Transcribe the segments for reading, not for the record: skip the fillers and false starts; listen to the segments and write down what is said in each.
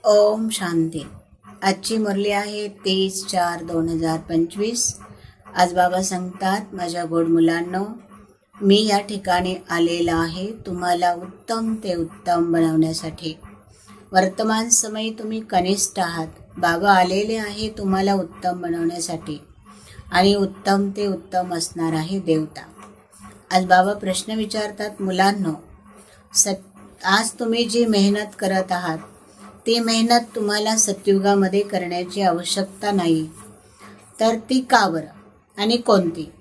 ओम शांती. आजची मुरली आहे 23/4/2025. आज बाबा सांगतात, माझ्या गोड मुलांनो, मी या ठिकाणी आलेला आहे तुम्हाला उत्तम ते उत्तम बनवण्यासाठी. वर्तमान समय तुम्ही कनिष्ठ आहात. बाबा आलेले आहे तुम्हाला उत्तम बनवण्यासाठी आणि उत्तम ते उत्तम असणार आहे देवता. आज बाबा प्रश्न विचारतात, मुलांनो, आज तुम्ही जी मेहनत करत आहात ती मेहनत तुम्हाला सतयुगामध्ये करण्याची आवश्यकता नाही, तर ती का बरं आणि कोणती?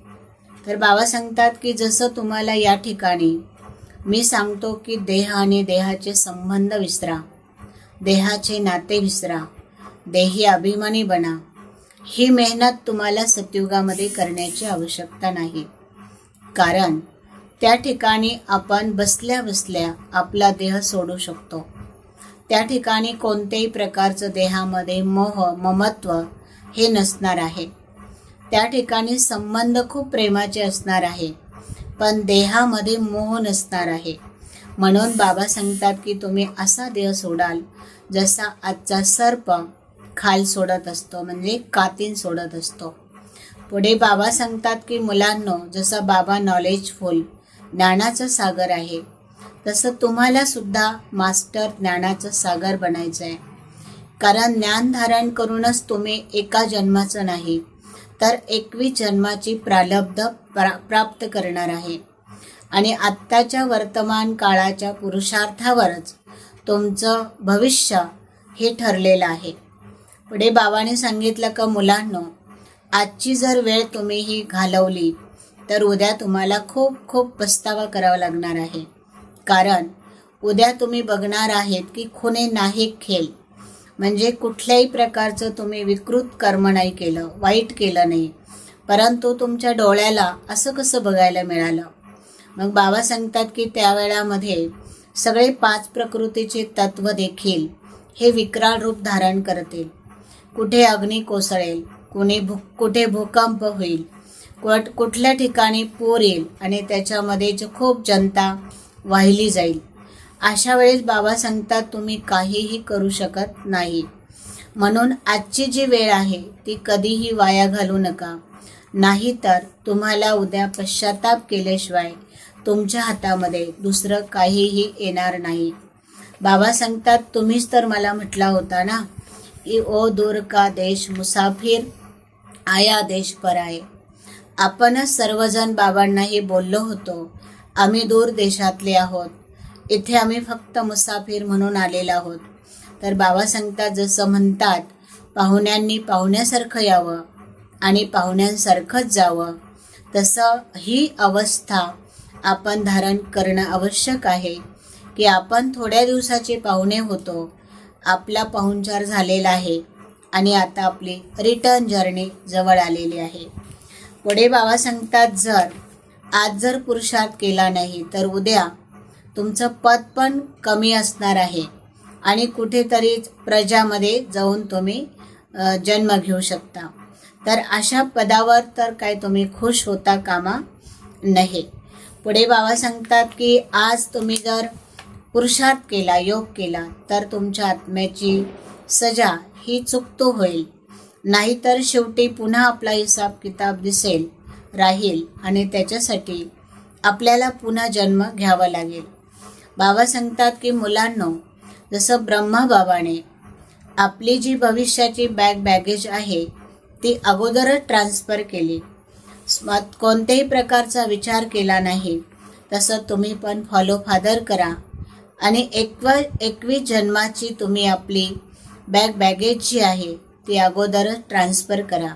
तर बाबा सांगतात की जसं तुम्हाला या ठिकाणी मी सांगतो की देह आणि देहाचे संबंध विसरा, देहाचे नाते विसरा, देही अभिमानी बना. ही मेहनत तुम्हाला सतयुगामध्ये करण्याची आवश्यकता नाही, कारण त्या ठिकाणी आपण बसल्या बसल्या आपला देह सोडू शकतो. त्या ठिकाणी कोणत्याही प्रकारचं देहामध्ये मोह ममत्व हे नसणार आहे. त्या ठिकाणी संबंध खूप प्रेमाचे असणार आहे, पण देहामध्ये मोह नसणार आहे. म्हणून बाबा सांगतात की तुम्ही असा देह सोडाल जसा आजचा सर्प खाल सोडत असतो, म्हणजे कातीन सोडत असतो. पुढे बाबा सांगतात की मुलांनो, जसा बाबा नॉलेजफुल ज्ञानाचा सागर आहे, तसं तुम्हाला सुद्धा मास्टर ज्ञानाचं सागर बनायचं आहे. कारण ज्ञान धारण करूनच तुम्ही एका जन्माचं नाही, तर 21 जन्माची प्रारब्ध प्राप्त करणार आहे. आणि आत्ताच्या वर्तमान काळाच्या पुरुषार्थावरच तुमचं भविष्य हे ठरलेलं आहे. पुढे बाबाने सांगितलं का मुलांनो, आजची जर वेळ तुम्ही ही घालवली तर उद्या तुम्हाला खूप खूप पस्तावा करावा लागणार आहे. कारण उद्या तुम्ही बघणार आहेत की खुने नाही खेळ, म्हणजे कुठल्याही प्रकारचं तुम्ही विकृत कर्म नाही केलं, वाईट केलं नाही, परंतु तुमच्या डोळ्याला असं कसं बघायला मिळालं. मग बाबा सांगतात की त्यावेळामध्ये सगळे 5 प्रकृतीचे तत्व देखील हे विक्राळ रूप धारण करतील. कुठे अग्नी कोसळेल, कुठे भूकंप होईल, कुठल्या ठिकाणी पूर येईल आणि त्याच्यामध्ये जो खूप जनता वाहिली जाईल. अशा वेळेस बाबा सांगतात तुम्ही काहीही करू शकत नाही. म्हणून आजची जी वेळ आहे ती कधीही वाया घालू नका, नाहीतर तुम्हाला उद्या पश्चाताप केल्याशिवाय तुमच्या हातामध्ये दुसरं काहीही येणार नाही. बाबा सांगतात तुम्हीच तर मला म्हटला होता ना की ओ दूर का देश मुसाफिर आया देश पर आहे. आपणच सर्वजण बाबांनाही बोललो होतो, आम्ही दूर देशातले आहोत, इथे आम्ही फक्त मुसाफिर म्हणून आलेलो आहोत. तर बाबा सांगतात जसं म्हणतात पाहुण्यांनी पाहुण्यासारखं यावं आणि पाहुण्यांसारखंच जावं, तसं ही अवस्था आपण धारण करणं आवश्यक आहे की आपण थोड्या दिवसाचे पाहुणे होतो, आपला पाहुणचार झालेला आहे आणि आता आपली रिटर्न जर्नी जवळ आलेली आहे. पुढे बाबा सांगतात आज जर पुरुषार्थ केला नाही तर उद्या तुमचं पद पण कमी असणार आहे आणि कुठेतरी प्रजामध्ये जाऊन तुम्ही जन्म घेऊ शकता. तर अशा पदावर तर काय तुम्ही खुश होता कामा नाही. पुढे बाबा सांगतात की आज तुम्ही जर पुरुषार्थ केला, योग केला, तर तुमच्या आत्म्याची सजा ही चुकतो होईल, नाहीतर शेवटी पुन्हा आपला हिसाब किताब दिसेल राहील आणि त्याच्यासाठी आपल्याला पुन्हा जन्म घ्यावा लागेल. बाबा सांगतात की मुलांनो, जसं ब्रह्मा बाबाने आपली जी भविष्याची बॅगेज आहे ती अगोदरच ट्रान्सफर केली, कोणत्याही प्रकारचा विचार केला नाही, तसं तुम्ही पण फॉलो फादर करा आणि 21 जन्माची तुम्ही आपली बॅगेज जी आहे ती अगोदरच ट्रान्सफर करा.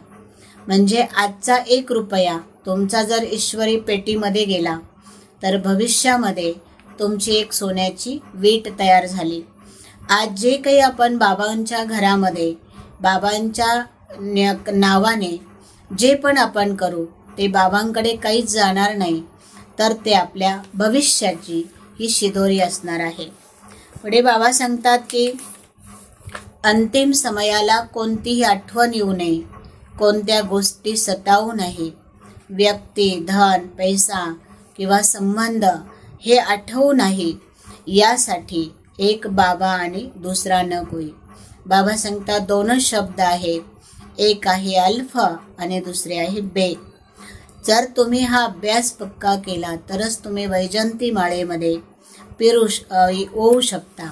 म्हणजे आजचा 1 रुपया तुमचा जर ईश्वरी पेटीमध्ये गेला तर भविष्यामध्ये तुमची एक सोन्याची वीट तयार झाली. आज जे काही आपण बाबांच्या घरामध्ये बाबांच्या नावाने जे पण आपण करू ते बाबांकडे काहीच जाणार नाही, तर ते आपल्या भविष्याची ही शिदोरी असणार आहे. पुढे बाबा सांगतात की अंतिम समयाला कोणतीही आठवण येऊ नये, कोणत्या गोष्टी सतावू नाही, व्यक्ती, धन, पैसा किंवा संबंध हे आठवू नाही, यासाठी एक बाबा आणि दुसरा न कोई. बाबा सांगतात दोनच शब्द आहेत, एक आहे अल्फा आणि दुसरे आहे बे. जर तुम्ही हा अभ्यास पक्का केला तरच तुम्ही वैजंती माळेमध्ये होऊ शकता.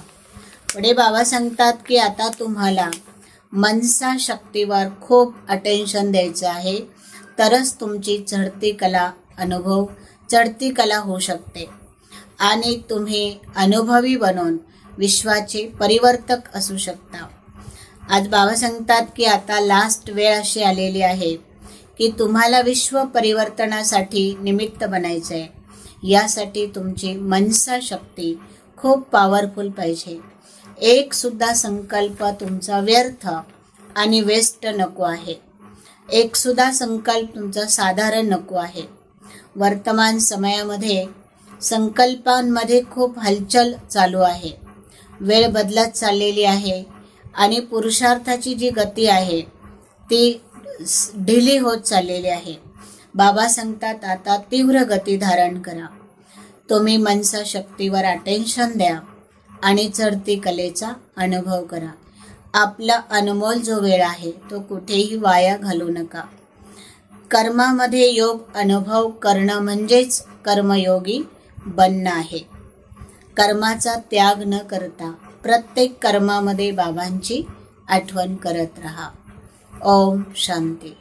पुढे बाबा सांगतात की आता तुम्हाला मनसा शक्तीवर खूप अटेन्शन द्यायचं आहे, तरच तुमची चढती कला होऊ शकते आणि तुम्ही अनुभवी बनून विश्वाचे परिवर्तक असू शकता. आज बाबा सांगतात की आता लास्ट वेळ अशी आलेली आहे की तुम्हाला विश्व परिवर्तनासाठी निमित्त बनायचं आहे. यासाठी तुमची मनसा शक्ती खूप पॉवरफुल पाहिजे. एक सुद्धा संकल्प तुमचा व्यर्थ आणि वेस्ट नको आहे. एक सुद्धा संकल्प तुमचा साधारण नको आहे. वर्तमान समयामध्ये संकल्पांमध्ये खूप हलचल चालू आहे. वेळ बदलत चाललेली आहे आणि पुरुषार्थाची जी गती आहे ती ढिली होत चाललेली आहे. बाबा सांगतात आता तीव्र गती धारण करा. तुम्ही मनसा शक्तीवर अटेन्शन द्या आणि चढती कलेचा अनुभव करा. आपला अनमोल जो वेळ आहे तो कुठेही वाया घालवू नका. कर्मामध्ये योग अनुभव करणं म्हणजेच कर्मयोगी बनणं आहे. कर्माचा त्याग न करता प्रत्येक कर्मामध्ये बाबांची आठवण करत राहा. ओम शांती.